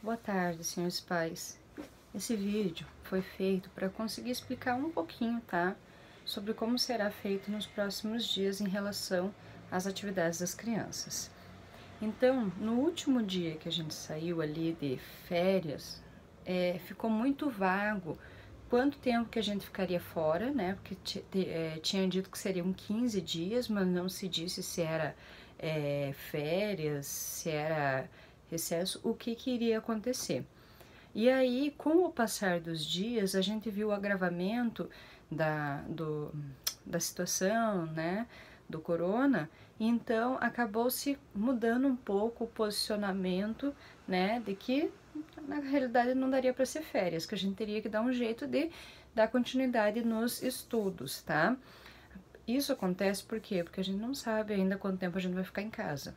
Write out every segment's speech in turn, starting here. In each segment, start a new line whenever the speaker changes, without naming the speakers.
Boa tarde, senhores pais. Esse vídeo foi feito para conseguir explicar um pouquinho, tá? Sobre como será feito nos próximos dias em relação às atividades das crianças. Então, no último dia que a gente saiu ali de férias, ficou muito vago quanto tempo que a gente ficaria fora, né? Porque tinha dito que seriam 15 dias, mas não se disse se era férias, se era recesso, o que iria acontecer. E aí, com o passar dos dias, a gente viu o agravamento da situação, né, do corona, então acabou se mudando um pouco o posicionamento, né, de que na realidade não daria para ser férias, que a gente teria que dar um jeito de dar continuidade nos estudos, tá? Isso acontece por quê? Porque a gente não sabe ainda quanto tempo a gente vai ficar em casa.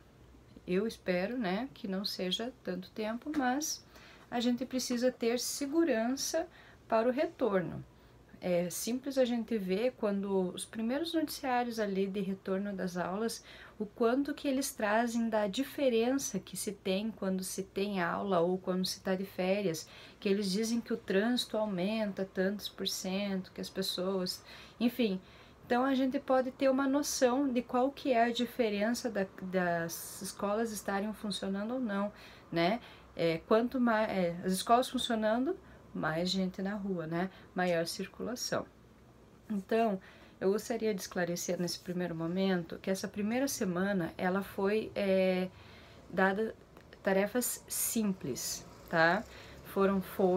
Eu espero, né, que não seja tanto tempo, mas a gente precisa ter segurança para o retorno. É simples a gente ver quando os primeiros noticiários ali de retorno das aulas, o quanto que eles trazem da diferença que se tem quando se tem aula ou quando se está de férias, que eles dizem que o trânsito aumenta tantos por cento, que as pessoas, enfim. Então a gente pode ter uma noção de qual que é a diferença das escolas estarem funcionando ou não, né? Quanto mais as escolas funcionando, mais gente na rua, né? Maior circulação. Então, eu gostaria de esclarecer nesse primeiro momento que essa primeira semana ela foi dada tarefas simples, tá?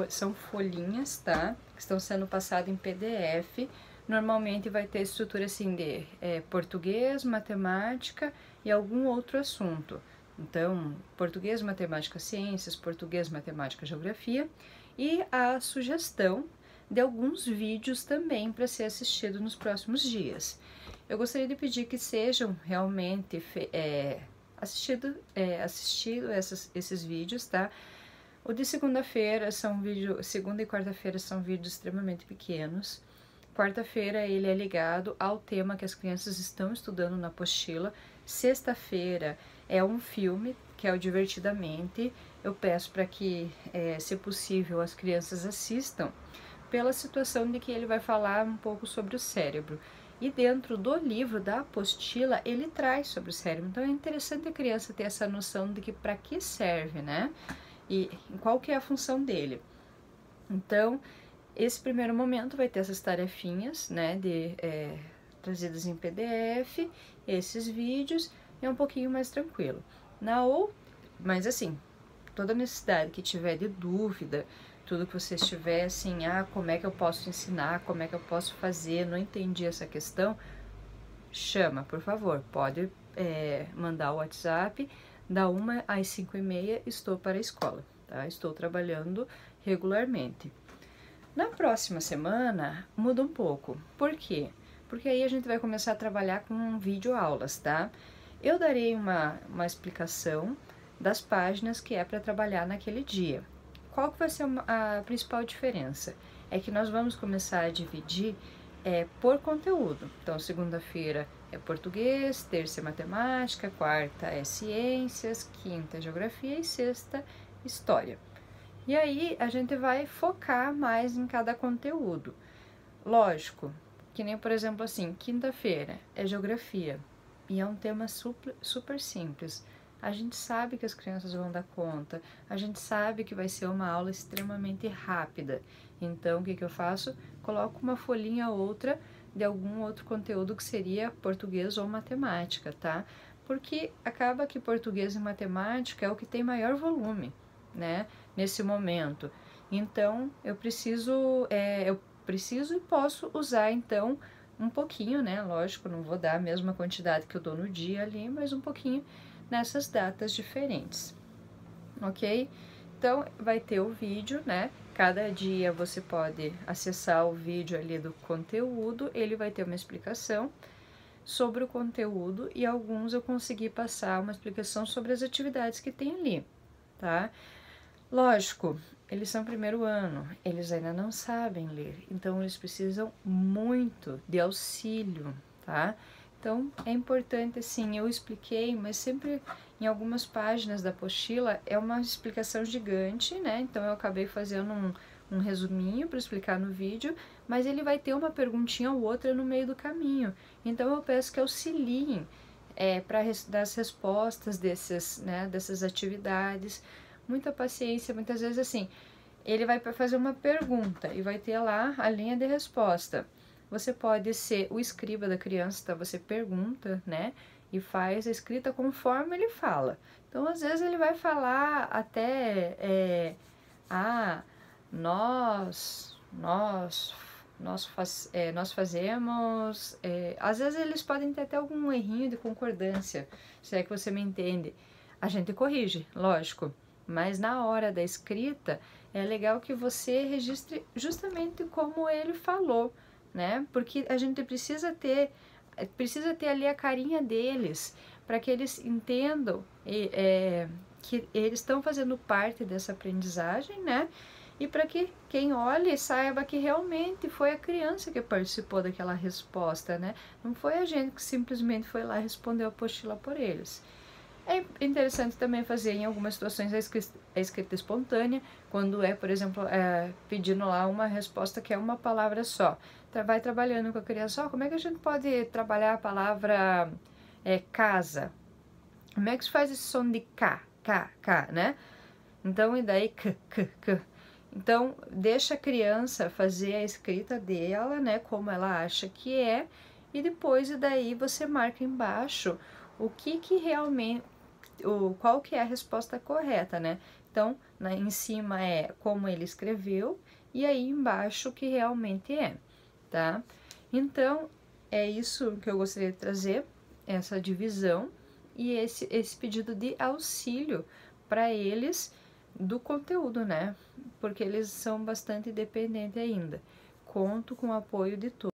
São folhinhas, tá? Que estão sendo passadas em PDF. Normalmente vai ter estrutura assim de português, matemática e algum outro assunto. Então, português, matemática, ciências, português, matemática, geografia e a sugestão de alguns vídeos também para ser assistido nos próximos dias. Eu gostaria de pedir que sejam realmente assistido esses vídeos, tá? O de segunda-feira segunda e quarta-feira são vídeos extremamente pequenos. Quarta-feira ele é ligado ao tema que as crianças estão estudando na apostila. Sexta-feira é um filme, que é o Divertidamente. Eu peço para que, se possível, as crianças assistam, pela situação de que ele vai falar um pouco sobre o cérebro. E dentro do livro, da apostila, ele traz sobre o cérebro. Então é interessante a criança ter essa noção de que para que serve, né? E qual que é a função dele. Então, esse primeiro momento vai ter essas tarefinhas, né, trazidas em PDF, esses vídeos, e é um pouquinho mais tranquilo. Mas assim, toda necessidade que tiver de dúvida, tudo que vocês tiver assim, como é que eu posso ensinar, como é que eu posso fazer, não entendi essa questão, chama, por favor, pode mandar o WhatsApp, da 1 às 5h30 estou para a escola, tá? Estou trabalhando regularmente. Na próxima semana, muda um pouco. Por quê? Porque aí a gente vai começar a trabalhar com videoaulas, tá? Eu darei uma explicação das páginas que é para trabalhar naquele dia. Qual que vai ser a principal diferença? É que nós vamos começar a dividir por conteúdo. Então, segunda-feira é português, terça é matemática, quarta é ciências, quinta é geografia e sexta história. E aí a gente vai focar mais em cada conteúdo. Lógico, que nem por exemplo assim, quinta-feira é geografia e é um tema super simples. A gente sabe que as crianças vão dar conta, a gente sabe que vai ser uma aula extremamente rápida. Então, o que eu faço? Coloco uma folhinha ou outra de algum outro conteúdo que seria português ou matemática, tá? Porque acaba que português e matemática é o que tem maior volume, né? Nesse momento. Então, eu preciso e posso usar, então, um pouquinho, né? Lógico, não vou dar a mesma quantidade que eu dou no dia ali, mas um pouquinho nessas datas diferentes, ok? Então, vai ter o vídeo, né? Cada dia você pode acessar o vídeo ali do conteúdo, ele vai ter uma explicação sobre o conteúdo e alguns eu consegui passar uma explicação sobre as atividades que tem ali, tá? Lógico, eles são primeiro ano, eles ainda não sabem ler, então eles precisam muito de auxílio, tá? Então é importante, assim, eu expliquei, mas sempre em algumas páginas da apostila é uma explicação gigante, né? Então eu acabei fazendo um resuminho para explicar no vídeo, mas ele vai ter uma perguntinha ou outra no meio do caminho. Então eu peço que auxiliem para dar as respostas dessas atividades. Muita paciência, muitas vezes assim, ele vai fazer uma pergunta e vai ter lá a linha de resposta. Você pode ser o escriba da criança, então você pergunta, né? E faz a escrita conforme ele fala. Então, às vezes, ele vai falar até nós fazemos. Às vezes, eles podem ter até algum errinho de concordância, se é que você me entende. A gente corrige, lógico, mas na hora da escrita é legal que você registre justamente como ele falou, né? Porque a gente precisa ter ali a carinha deles, para que eles entendam que eles estão fazendo parte dessa aprendizagem, né? E para que quem olhe saiba que realmente foi a criança que participou daquela resposta, né? Não foi a gente que simplesmente foi lá e respondeu a apostila por eles. É interessante também fazer em algumas situações a escrita espontânea, quando por exemplo, pedindo lá uma resposta que é uma palavra só. Vai trabalhando com a criança, como é que a gente pode trabalhar a palavra casa? Como é que se faz esse som de K, né? Então, e daí k. Então, deixa a criança fazer a escrita dela, né, como ela acha que é, e depois, e daí você marca embaixo o que realmente, qual que é a resposta correta, né? Então, em cima é como ele escreveu, e aí embaixo o que realmente é, tá? Então, é isso que eu gostaria de trazer, essa divisão e esse pedido de auxílio para eles do conteúdo, né? Porque eles são bastante dependentes ainda. Conto com o apoio de todos.